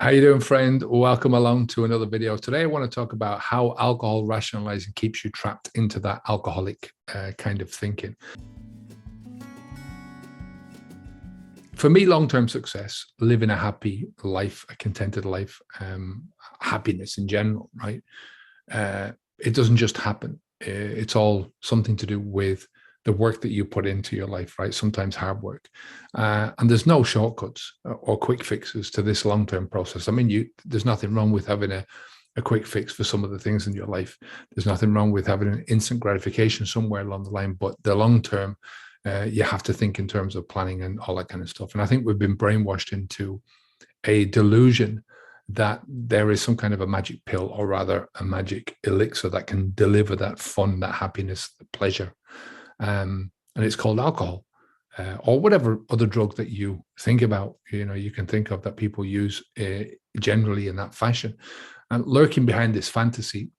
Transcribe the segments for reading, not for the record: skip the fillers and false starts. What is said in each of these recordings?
How you doing, friend? Welcome along to another video. Today, I want to talk about how alcohol rationalizing keeps you trapped into that alcoholic kind of thinking. For me, long-term success, living a happy life, a contented life, happiness in general, right? It doesn't just happen. It's all something to do with the work that you put into your life, right? Sometimes hard work. And there's no shortcuts or quick fixes to this long-term process. I mean, there's nothing wrong with having a quick fix for some of the things in your life. There's nothing wrong with having an instant gratification somewhere along the line, but the long-term, you have to think in terms of planning and all that kind of stuff. And I think we've been brainwashed into a delusion that there is some kind of a magic pill, or rather a magic elixir that can deliver that fun, that happiness, the pleasure. And it's called alcohol, or whatever other drug that you think about, you can think of that people use generally in that fashion. And lurking behind this fantasy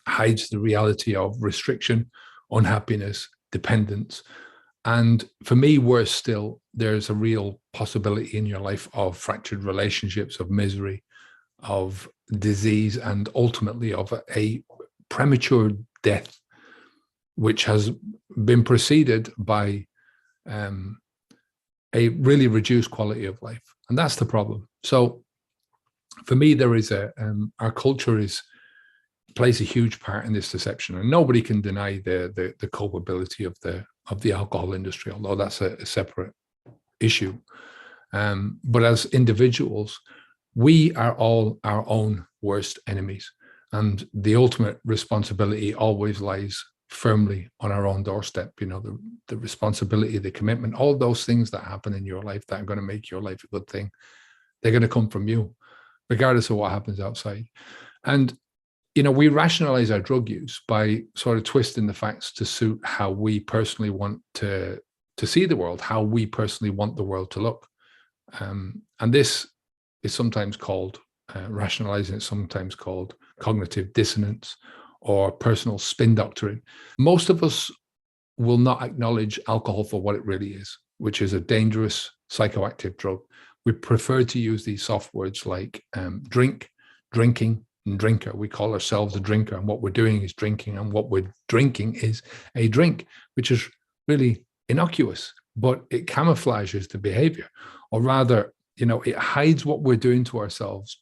hides the reality of restriction, unhappiness, dependence. And for me, worse still, there's a real possibility in your life of fractured relationships, of misery, of disease, and ultimately of a premature death, which has been preceded by a really reduced quality of life. And that's the problem. So for me, there is our culture plays a huge part in this deception, and nobody can deny the culpability of the alcohol industry, although that's a separate issue. But as individuals, we are all our own worst enemies, and the ultimate responsibility always lies firmly on our own doorstep. The responsibility, the commitment, all those things that happen in your life that are going to make your life a good thing, they're going to come from you, regardless of what happens outside. And we rationalize our drug use by sort of twisting the facts to suit how we personally want to see the world, how we personally want the world to look. And this is sometimes called rationalizing. It's sometimes called cognitive dissonance or personal spin doctoring. Most of us will not acknowledge alcohol for what it really is, which is a dangerous psychoactive drug. We prefer to use these soft words like drink, drinking, and drinker. We call ourselves a drinker, and what we're doing is drinking, and what we're drinking is a drink, which is really innocuous, but it camouflages the behavior, or rather, it hides what we're doing to ourselves,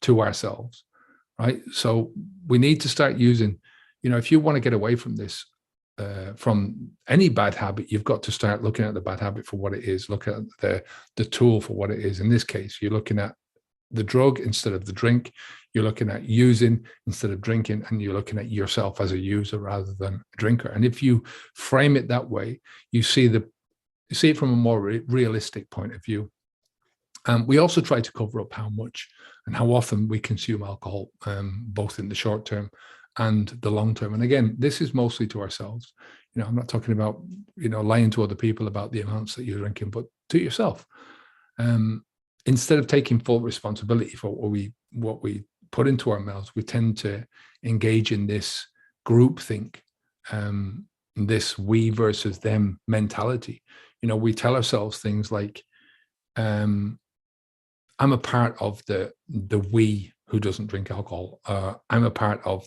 right? So we need to start using, if you want to get away from this, from any bad habit, you've got to start looking at the bad habit for what it is. Look at the tool for what it is. In this case, you're looking at the drug instead of the drink. You're looking at using instead of drinking, and you're looking at yourself as a user rather than a drinker. And if you frame it that way, you see it from a more realistic point of view. We also try to cover up how much and how often we consume alcohol, both in the short term and the long term. And again, this is mostly to ourselves. I'm not talking about, lying to other people about the amounts that you're drinking, but to yourself. Instead of taking full responsibility for what we put into our mouths, we tend to engage in this groupthink, this we versus them mentality. We tell ourselves things like, I'm a part of the we who doesn't drink alcohol. I'm a part of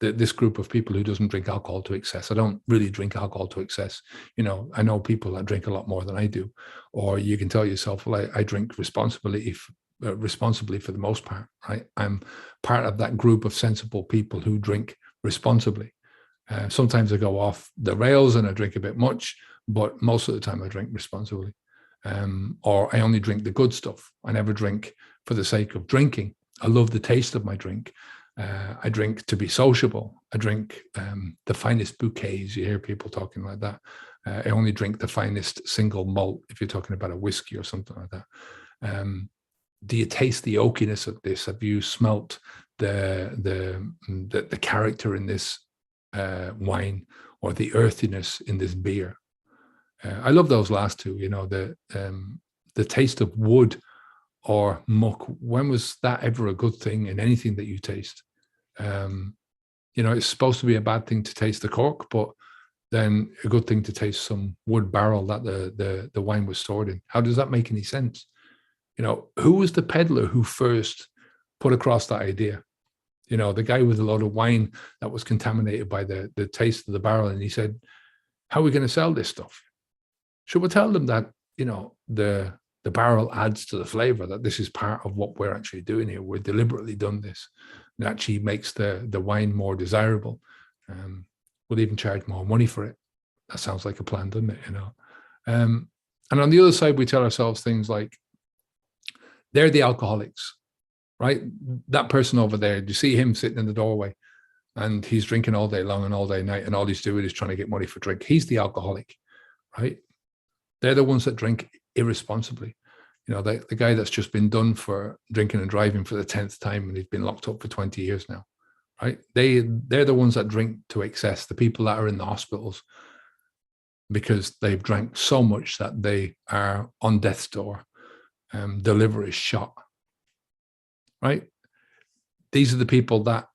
this group of people who doesn't drink alcohol to excess. I don't really drink alcohol to excess. I know people that drink a lot more than I do. Or you can tell yourself, well, I drink responsibly for the most part, right? I'm part of that group of sensible people who drink responsibly. Sometimes I go off the rails and I drink a bit much, but most of the time I drink responsibly. Or I only drink the good stuff. I never drink for the sake of drinking. I love the taste of my drink. I drink to be sociable. I drink the finest bouquets. You hear people talking like that. I only drink the finest single malt, if you're talking about a whiskey or something like that. Do you taste the oakiness of this? Have you smelt the character in this wine, or the earthiness in this beer? I love those last two. The taste of wood or muck. When was that ever a good thing in anything that you taste? It's supposed to be a bad thing to taste the cork, but then a good thing to taste some wood barrel that the wine was stored in. How does that make any sense? Who was the peddler who first put across that idea. You know, the guy with a load of wine that was contaminated by the taste of the barrel, and he said, how are we going to sell this stuff? Should we tell them that, you know, the barrel adds to the flavor, that this is part of what we're actually doing here? We're deliberately done this. It actually makes the wine more desirable. We'll even charge more money for it. That sounds like a plan, doesn't it? You know. And on the other side, we tell ourselves things like, they're the alcoholics, right? That person over there, do you see him sitting in the doorway? And he's drinking all day long and all day night, and all he's doing is trying to get money for drink. He's the alcoholic, right? They're the ones that drink irresponsibly. You know, the guy that's just been done for drinking and driving for the 10th time, and he's been locked up for 20 years now, right? They're the ones that drink to excess, the people that are in the hospitals because they've drank so much that they are on death's door. The liver is shot, right? These are the people that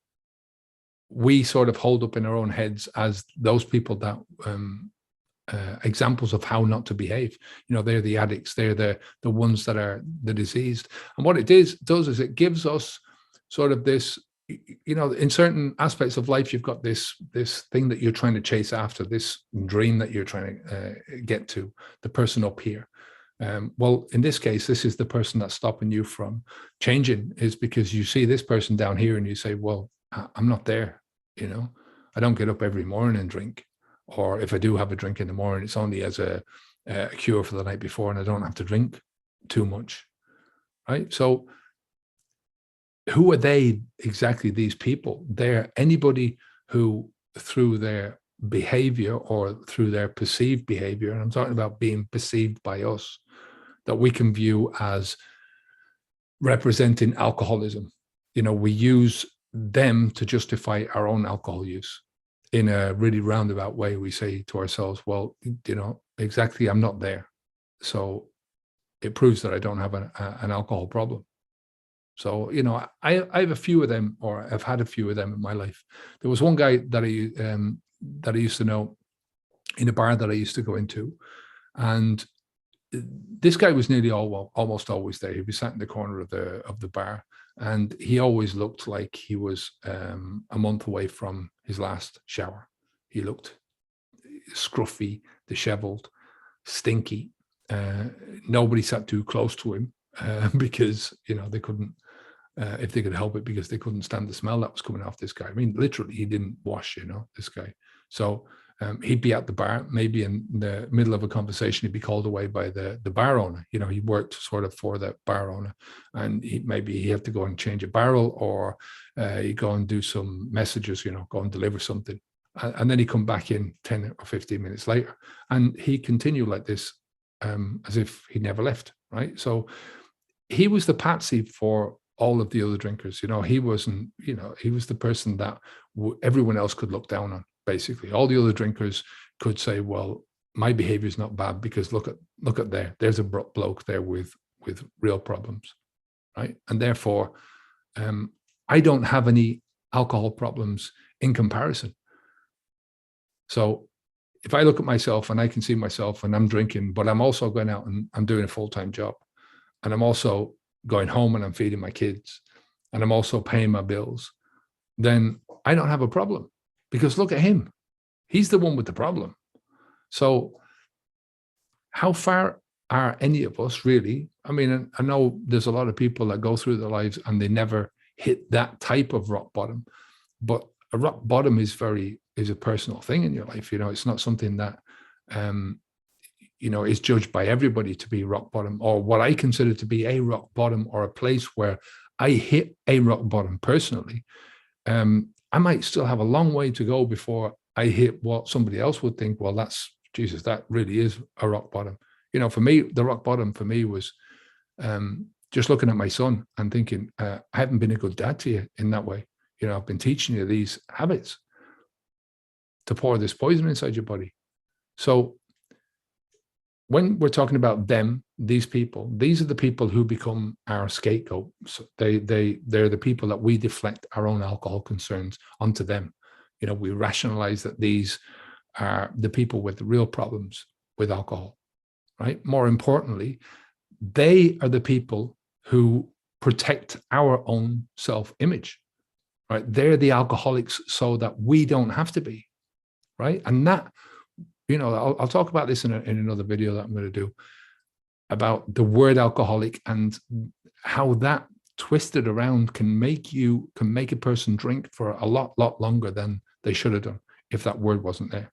we sort of hold up in our own heads as those people that examples of how not to behave. You know, they're the addicts, they're the ones that are the diseased. And what it does is it gives us sort of this, you know, in certain aspects of life, you've got this thing that you're trying to chase after, this dream that you're trying to get to, the person up here. Well, in this case, this is the person that's stopping you from changing, is because you see this person down here and you say, well, I'm not there. You know, I don't get up every morning and drink, or if I do have a drink in the morning, it's only as a cure for the night before, and I don't have to drink too much, right? So who are they exactly, these people? They're anybody who, through their behavior or through their perceived behavior, and I'm talking about being perceived by us, that we can view as representing alcoholism. You know, we use them to justify our own alcohol use. In a really roundabout way, we say to ourselves, well, you know, exactly, I'm not there. So it proves that I don't have an alcohol problem. So, you know, I have a few of them, or I've had a few of them in my life. There was one guy that I used to know in a bar that I used to go into, and this guy was nearly almost always there. He'd be sat in the corner of the bar, and he always looked like he was a month away from his last shower. He looked scruffy, disheveled, stinky. Nobody sat too close to him because, you know, they couldn't, if they could help it, because they couldn't stand the smell that was coming off this guy. I mean, literally, he didn't wash, you know, this guy. So he'd be at the bar, maybe in the middle of a conversation, he'd be called away by the bar owner. You know, he worked sort of for the bar owner, and maybe he had to go and change a barrel, or he'd go and do some messages, you know, go and deliver something. And then he'd come back in 10 or 15 minutes later, and he'd continue like this as if he never left, right? So he was the patsy for all of the other drinkers. You know, he wasn't, you know, he was the person that everyone else could look down on. Basically, all the other drinkers could say, well, my behavior is not bad because look at there's a bloke there with real problems, right? And therefore, I don't have any alcohol problems in comparison. So if I look at myself and I can see myself and I'm drinking, but I'm also going out and I'm doing a full-time job, and I'm also going home and I'm feeding my kids, and I'm also paying my bills, then I don't have a problem. Because look at him. He's the one with the problem. So how far are any of us really? I mean, I know there's a lot of people that go through their lives and they never hit that type of rock bottom. But a rock bottom is a personal thing in your life. You know, it's not something that, you know, is judged by everybody to be rock bottom, or what I consider to be a rock bottom, or a place where I hit a rock bottom personally. I might still have a long way to go before I hit what somebody else would think, well, that's, Jesus, that really is a rock bottom. You know, for me, the rock bottom for me was just looking at my son and thinking, I haven't been a good dad to you in that way. You know, I've been teaching you these habits to pour this poison inside your body. So when we're talking about them, these people, these are the people who become our scapegoats. They're the people that we deflect our own alcohol concerns onto them. You know, we rationalize that these are the people with the real problems with alcohol, right? More importantly, they are the people who protect our own self-image, right? They're the alcoholics so that we don't have to be, right? And that, I'll talk about this in another video that I'm going to do about the word alcoholic and how that twisted around can make a person drink for a lot longer than they should have done if that word wasn't there,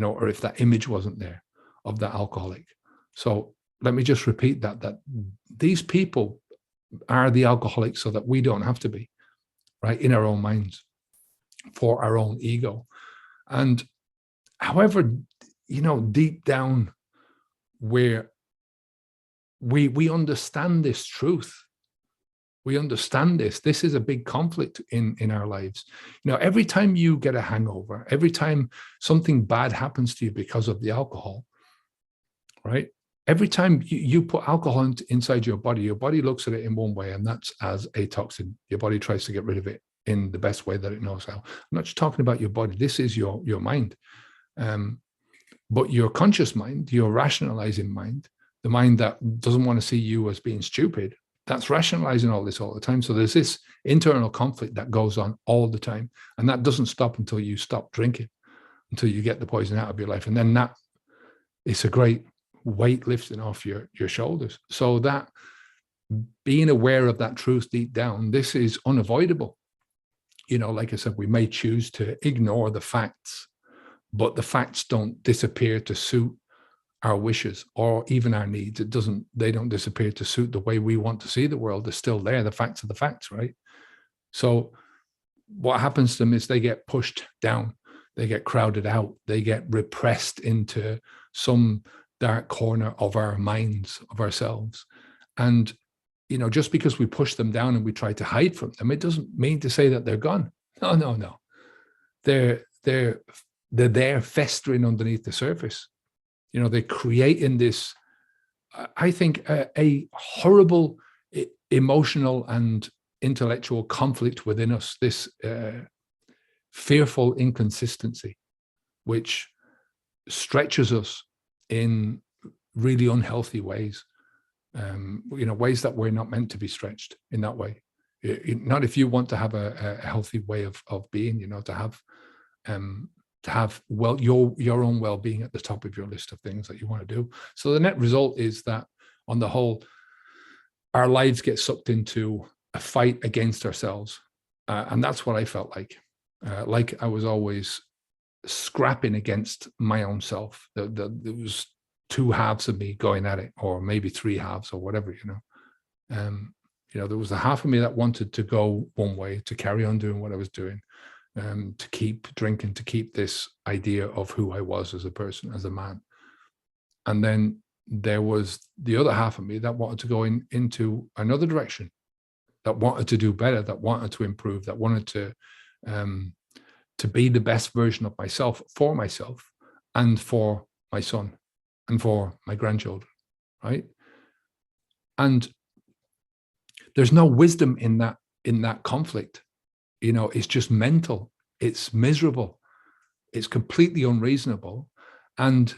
or if that image wasn't there of that alcoholic. So let me just repeat that these people are the alcoholics so that we don't have to be, right, in our own minds, for our own ego. And however, deep down where we understand this truth, we understand this is a big conflict in our lives. Every time you get a hangover, every time something bad happens to you because of the alcohol, right? Every time you put alcohol inside your body looks at it in one way, and that's as a toxin. Your body tries to get rid of it in the best way that it knows how. I'm not just talking about your body. This is your mind. But your conscious mind, your rationalizing mind, the mind that doesn't want to see you as being stupid, that's rationalizing all this all the time. So there's this internal conflict that goes on all the time. And that doesn't stop until you stop drinking, until you get the poison out of your life. And then that is a great weight lifting off your shoulders. So that being aware of that truth deep down, this is unavoidable. Like I said, we may choose to ignore the facts, but the facts don't disappear to suit our wishes or even our needs. They don't disappear to suit the way we want to see the world. They're still there. The facts are the facts, right? So what happens to them is they get pushed down, they get crowded out, they get repressed into some dark corner of our minds, of ourselves. And, just because we push them down and we try to hide from them, it doesn't mean to say that they're gone. No. They're there festering underneath the surface. They're creating this, I think, a horrible emotional and intellectual conflict within us, this fearful inconsistency, which stretches us in really unhealthy ways, ways that we're not meant to be stretched in that way. Not if you want to have a healthy way of being, to have your own well-being at the top of your list of things that you want to do. So the net result is that on the whole, our lives get sucked into a fight against ourselves. And that's what I felt like. Like I was always scrapping against my own self. There was two halves of me going at it, or maybe three halves or whatever, there was a half of me that wanted to go one way, to carry on doing what I was doing, to keep drinking, to keep this idea of who I was as a person, as a man. And then there was the other half of me that wanted to go into another direction, that wanted to do better, that wanted to improve, that wanted to be the best version of myself and for my son and for my grandchildren, right? And there's no wisdom in that conflict. It's just mental. It's miserable. It's completely unreasonable. And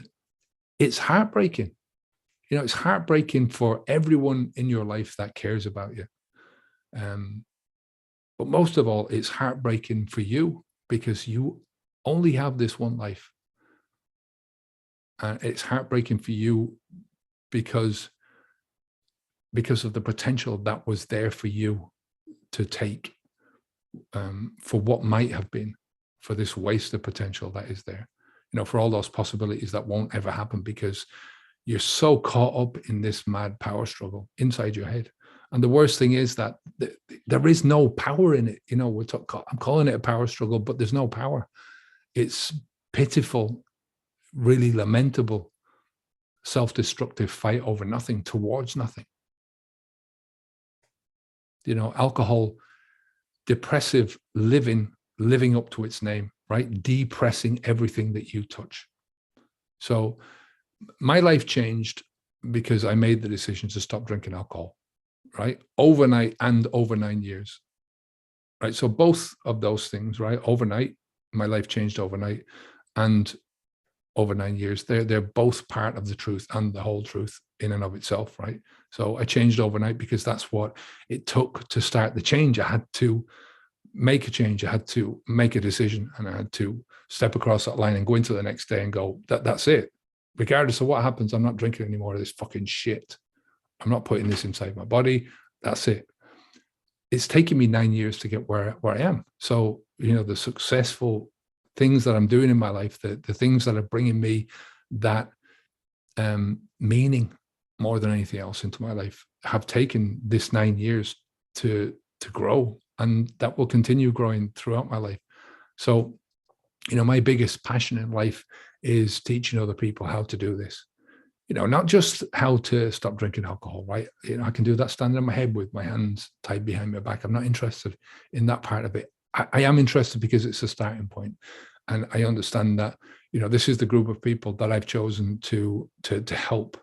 it's heartbreaking. It's heartbreaking for everyone in your life that cares about you. But most of all, it's heartbreaking for you because you only have this one life. And it's heartbreaking for you because of the potential that was there for you to take, for what might have been, for this wasted potential that is there, for all those possibilities that won't ever happen because you're so caught up in this mad power struggle inside your head. And the worst thing is that there is no power in it. I'm calling it a power struggle, but there's no power. It's pitiful, really lamentable, self-destructive fight over nothing, towards nothing. Alcohol, depressive living up to its name, right? Depressing everything that you touch. So my life changed because I made the decision to stop drinking alcohol, right? Overnight and over 9 years, right? So both of those things, right? Overnight, my life changed overnight. And over 9 years. They're both part of the truth and the whole truth in and of itself, right? So I changed overnight because that's what it took to start the change. I had to make a change. I had to make a decision, and I had to step across that line and go into the next day and go, that's it. Regardless of what happens, I'm not drinking any more of this fucking shit. I'm not putting this inside my body. That's it. It's taken me 9 years to get where I am. So, the successful things that I'm doing in my life, the things that are bringing me that meaning more than anything else into my life, have taken this 9 years to grow, and that will continue growing throughout my life. So, my biggest passion in life is teaching other people how to do this. Not just how to stop drinking alcohol, right? I can do that standing on my head with my hands tied behind my back. I'm not interested in that part of it. I am interested because it's a starting point. And I understand that, this is the group of people that I've chosen to help.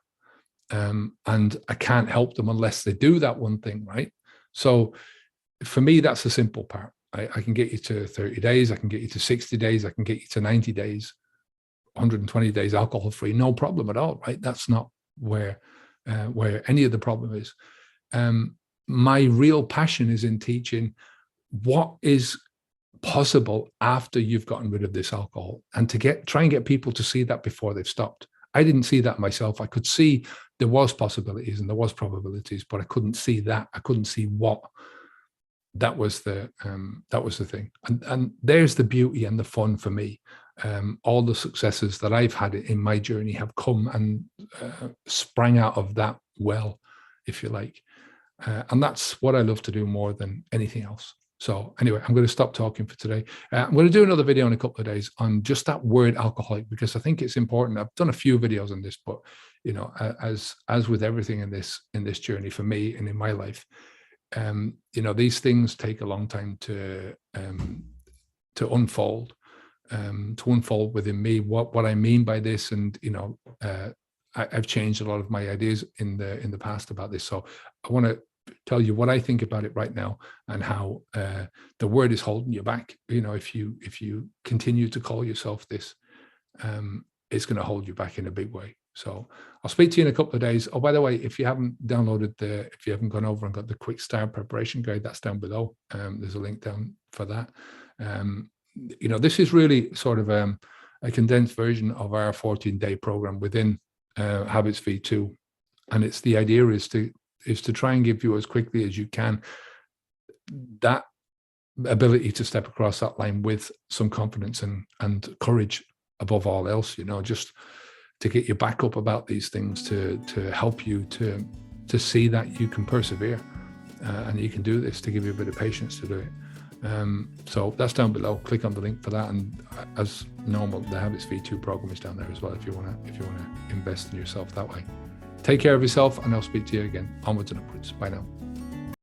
And I can't help them unless they do that one thing, right? So for me, that's the simple part. I can get you to 30 days. I can get you to 60 days. I can get you to 90 days, 120 days alcohol free, no problem at all, right? That's not where any of the problem is. My real passion is in teaching what is possible after you've gotten rid of this alcohol, and to try and get people to see that before they've stopped. I didn't see that myself. I could see there was possibilities and there was probabilities, but I couldn't see that. I couldn't see what. That was the thing, and there's the beauty and the fun for me. All the successes that I've had in my journey have come and sprang out of that well, if you like, and that's what I love to do more than anything else. So anyway, I'm going to stop talking for today. I'm going to do another video in a couple of days on just that word alcoholic, because I think it's important. I've done a few videos on this, but as with everything in this journey for me and in my life, these things take a long time to unfold, within me. What I mean by this, and I've changed a lot of my ideas in the past about this. So I want to tell you what I think about it right now, and how the word is holding you back. If you continue to call yourself this, it's going to hold you back in a big way. So I'll speak to you in a couple of days. Oh, by the way, if you haven't gone over and got the quick start preparation guide, that's down below. There's a link down for that. This is really sort of a condensed version of our 14-day program within Habits V2. And the idea is to try and give you as quickly as you can that ability to step across that line with some confidence and courage above all else, just to get you back up about these things, to help you to see that you can persevere and you can do this, to give you a bit of patience to do it. So that's down below. Click on the link for that, and as normal, the Habits V2 program is down there as well if you want to invest in yourself that way. Take care of yourself, and I'll speak to you again. Onwards and upwards. Bye now.